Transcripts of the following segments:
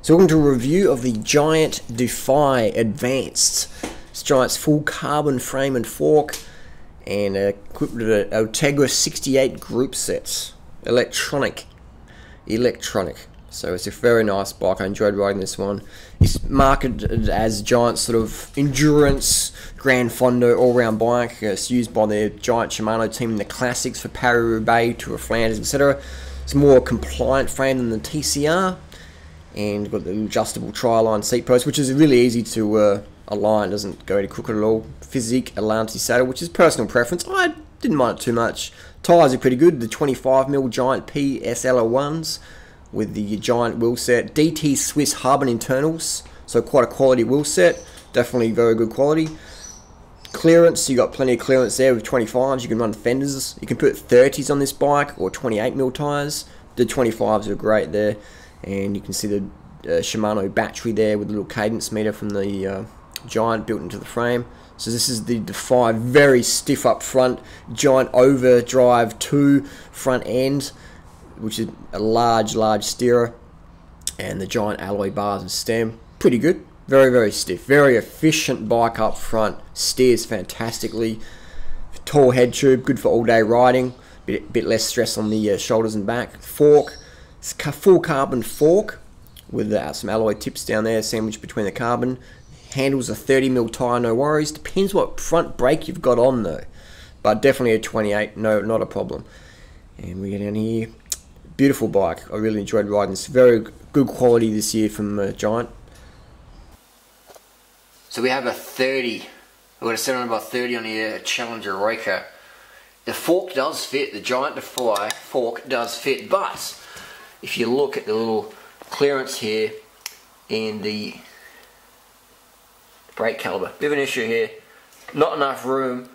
So welcome to a review of the Giant Defy Advanced. This Giant's full carbon frame and fork, and equipped with an Ultegra 68 group set. Electronic. So it's a very nice bike. I enjoyed riding this one. It's marketed as Giant's sort of endurance, Gran Fondo all-round bike. It's used by the Giant Shimano team in the classics for Paris-Roubaix, Tour of Flanders, etc. It's more compliant frame than the TCR, and got the adjustable tri-line seat post, which is really easy to align. It doesn't go any crooked at all. Physique Atlantis saddle, which is personal preference. I didn't mind it too much. Tyres are pretty good. The 25mm Giant PSL1s with the Giant wheel set. DT Swiss Harbin internals, so quite a quality wheel set. Definitely very good quality. Clearance, you got plenty of clearance there with 25s. You can run fenders. You can put 30s on this bike or 28mm tyres. The 25s are great there. And you can see the Shimano battery there with a little cadence meter from the Giant built into the frame. So this is the Defy, very stiff up front, Giant Overdrive 2 front end, which is a large steerer, and the Giant alloy bars and stem. Pretty good, very stiff, very efficient bike up front, steers fantastically, tall head tube, good for all day riding, bit less stress on the shoulders and back. Fork, it's a full carbon fork with some alloy tips down there sandwiched between the carbon. Handles a 30mm tyre, no worries. Depends what front brake you've got on though, but definitely a 28, no, not a problem. And we get down here, beautiful bike. I really enjoyed riding this. Very good quality this year from Giant. So we have a 30. We've got a 7x30 on here, a Challenger Raker. The fork does fit. The Giant Defy fork does fit, but if you look at the little clearance here in the brake caliper, bit of an issue here. Not enough room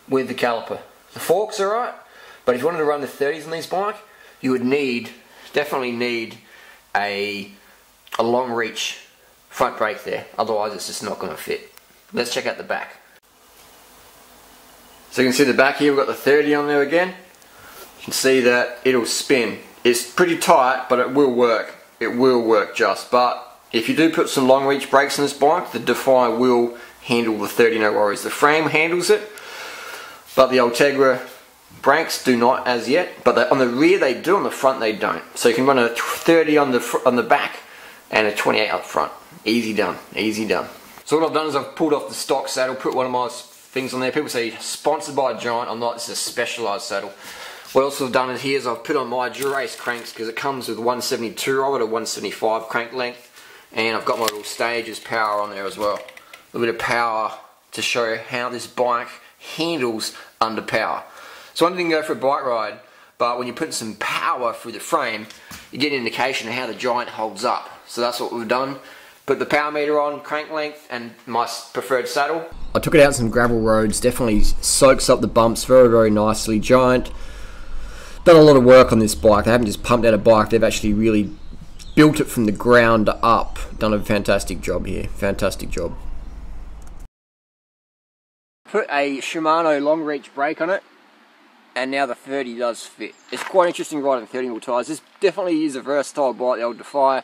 with the caliper. The fork's alright, but if you wanted to run the 30s on this bike, you would definitely need a long reach front brake there. Otherwise it's just not going to fit. Let's check out the back. So you can see the back here, we've got the 30 on there again. You can see that it'll spin. It's pretty tight, but it will work. It will work just. But if you do put some long reach brakes on this bike, the Defy will handle the 30, no worries. The frame handles it, but the Ultegra brakes do not as yet. But on the rear they do, on the front they don't. So you can run a 30 on the back and a 28 up front. Easy done, easy done. So what I've done is I've pulled off the stock saddle, put one of my things on there. People say sponsored by Giant. I'm not. This is a specialised saddle. What else I've done here is I've put on my Dura-Ace cranks because it comes with 172. I've got a 175 crank length. And I've got my little Stages power on there as well. A little bit of power to show how this bike handles under power. So one thing to go for a bike ride, but when you put some power through the frame, you get an indication of how the Giant holds up. So that's what we've done. Put the power meter on, crank length, and my preferred saddle. I took it out on some gravel roads, definitely soaks up the bumps very nicely. Giant done a lot of work on this bike. They haven't just pumped out a bike, they've actually really built it from the ground up. Done a fantastic job here. Fantastic job. Put a Shimano long reach brake on it, and now the 30 does fit. It's quite interesting riding 30mm tyres. This definitely is a versatile bike, the old Defy.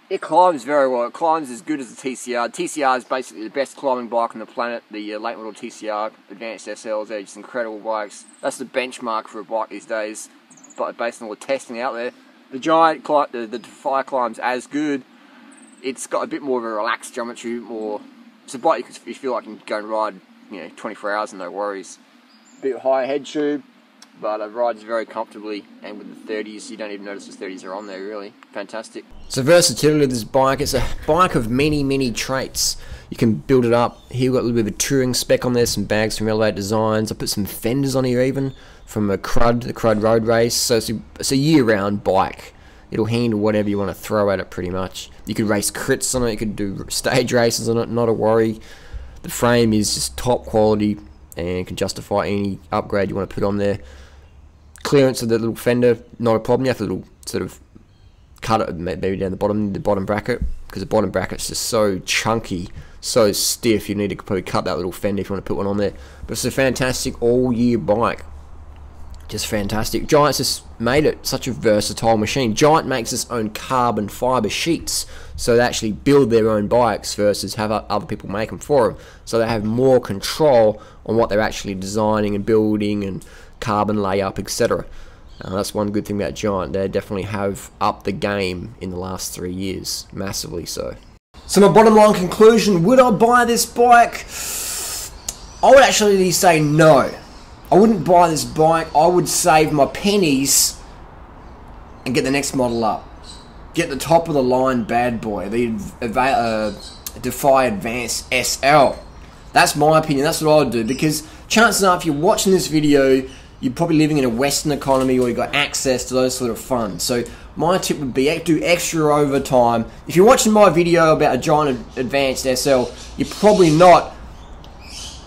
It climbs very well. It climbs as good as the TCR. The TCR is basically the best climbing bike on the planet. The late model TCR Advanced SLs, they're just incredible bikes. That's the benchmark for a bike these days, but based on all the testing out there. The Giant, the Defy climbs as good. It's got a bit more of a relaxed geometry, it's a bike you feel like you can go and ride, 24 hours and no worries. Bit higher head tube, but it rides very comfortably, and with the 30s, you don't even notice the 30s are on there, really. Fantastic. So versatility of this bike, it's a bike of many traits. You can build it up. Here we've got a little bit of a touring spec on there, some bags from Elevate Designs. I put some fenders on here even, from the Crud Road Race. So it's a year-round bike. It'll handle whatever you want to throw at it pretty much. You could race crits on it, you could do stage races on it, not a worry. The frame is just top quality and can justify any upgrade you want to put on there. Clearance of the little fender, not a problem. You have to sort of cut it maybe down the bottom bracket, because the bottom bracket's just so chunky, so stiff. You need to probably cut that little fender if you want to put one on there. But it's a fantastic all-year bike. Just fantastic. Giant's just made it such a versatile machine. Giant makes its own carbon fiber sheets, so they actually build their own bikes versus have other people make them for them. So they have more control on what they're actually designing and building and carbon layup, etc. That's one good thing about Giant. They definitely have upped the game in the last 3 years, massively so. So my bottom line conclusion, would I buy this bike? I would actually say no. I wouldn't buy this bike. I would save my pennies and get the next model up. Get the top of the line bad boy, the Defy Advanced SL. That's my opinion. That's what I would do, because chances are if you're watching this video, you're probably living in a Western economy or you've got access to those sort of funds. So my tip would be do extra overtime. If you're watching my video about a Giant Advanced SL, you're probably not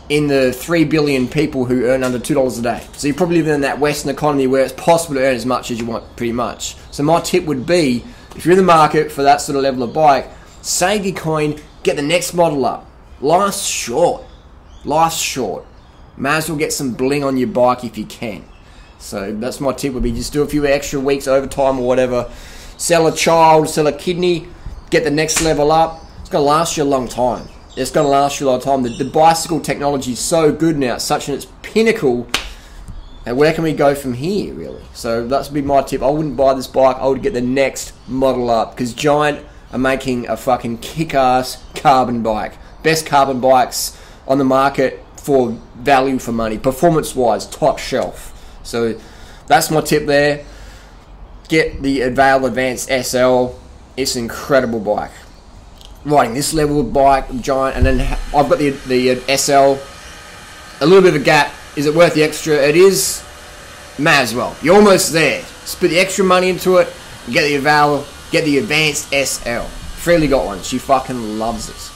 in the 3 billion people who earn under $2 a day. So you're probably living in that Western economy where it's possible to earn as much as you want, pretty much. So my tip would be, if you're in the market for that sort of level of bike, save your coin, get the next model up. Life's short. Life's short. May as well get some bling on your bike if you can. So that's my tip would be, just do a few extra weeks overtime or whatever. Sell a child, sell a kidney, get the next level up. It's going to last you a long time. It's going to last you a long time. The bicycle technology is so good now. It's such in its pinnacle. And where can we go from here, really? So that's would be my tip. I wouldn't buy this bike. I would get the next model up, because Giant are making a fucking kick-ass carbon bike. Best carbon bikes on the market for value for money. Performance-wise, top shelf. So that's my tip there. Get the Avail Advanced SL. It's an incredible bike. Riding this level of bike, Giant, and then I've got the SL. A little bit of a gap. Is it worth the extra? It is. May as well. You're almost there. Just put the extra money into it. Get the Avail. Get the Advanced SL. Freely got one. She fucking loves it.